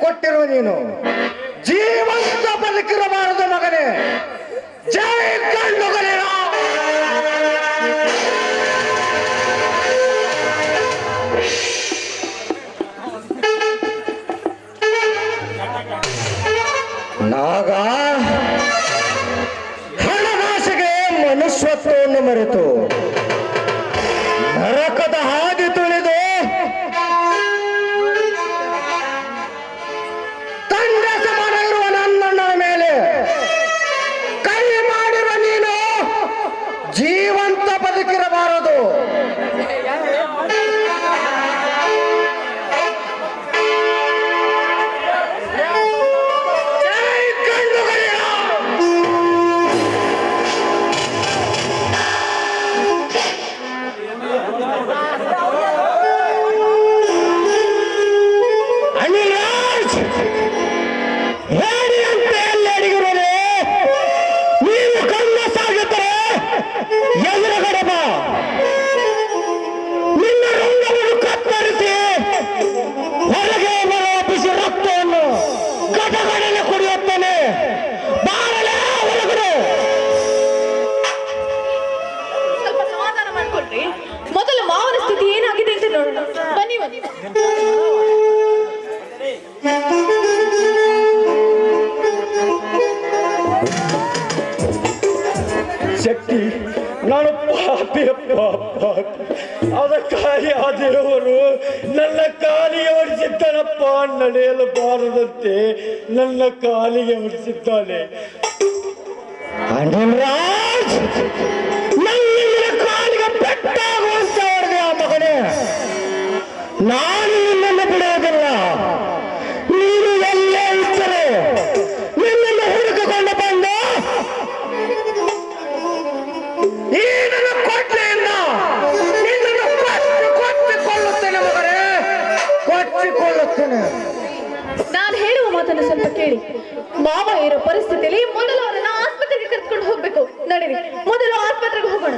ಕೊಟ್ಟಿರುವ ನೀನು ಜೀವಂತ ಬದುಕಿರಬಾರದು ಮಗನೇ. ಜೈ ಗಂಡುಗನೇ. ನಾಗ ಹಣನಾಶೆಗೆ ಮನುಷ್ಯತ್ವವನ್ನು ಮರೆತು ನರಕದ ಹಾದಿ ತುಳಿದು ತಂದೆ ಸಮಾನ ಇರುವ ನನ್ನಣ್ಣನ ಮೇಲೆ ಕೈ ಮಾಡಿರುವ ನೀನು ಜೀವಂತ ಬದುಕಿರಬಾರದು. ಮೊದಲು ಮಾವನ ಸ್ಥಿತಿ ಏನಾಗಿದೆ ಅಂತ ನೋಡೋಣ ಬನ್ನಿ. ಶಕ್ತಿ, ನಾನು ಪಾಪಿಯಪ್ಪ. ಅದಕ್ಕಾಗಿ ಆ ದೇವರು ನನ್ನ ಕಾಲಿಗೆ ಹೊಡಿಸಿದ್ದಾನಪ್ಪ. ನಡೆಯಲು ಬಾರದಂತೆ ನನ್ನ ಕಾಲಿಗೆ ಹೊಡಿಸಿದ್ದಾನೆ. ಕಾಲಿಗೆ ಪೆಟ್ಟಾಗುವಂತ ಹೊಡೆದೆ ಆ ಮಗನೇ. ನಾನು ನಿನ್ನನ್ನು ಬಿಡುವುದಿಲ್ಲ. ನೀನು ಎಲ್ಲೇ ಇದ್ದರೆ ನಿನ್ನನ್ನು ಹುಡುಕಿಕೊಂಡು ಬಂದು ಈ ನನ್ನ ಕೊಟ್ಟೆಯಿಂದ ನಿನ್ನನ್ನು ಕೊಚ್ಚಿಕೊಳ್ಳುತ್ತೇನೆ ಮಗನೇ, ಕೊಚ್ಚಿಕೊಳ್ಳುತ್ತೇನೆ. ನಾನು ಹೇಳುವ ಮಾತನ್ನು ಸ್ವಲ್ಪ ಕೇಳಿ. ಮಾವ ಇರೋ ಪರಿಸ್ಥಿತಿಯಲ್ಲಿ ಮೊದಲು ಅವರನ್ನ ಆಸ್ಪತ್ರೆಗೆ ಕರ್ಕೊಂಡು ಹೋಗ್ಬೇಕು. ನಡೀರಿ, ಮೊದಲು ಆಸ್ಪತ್ರೆಗೆ ಹೋಗೋಣ.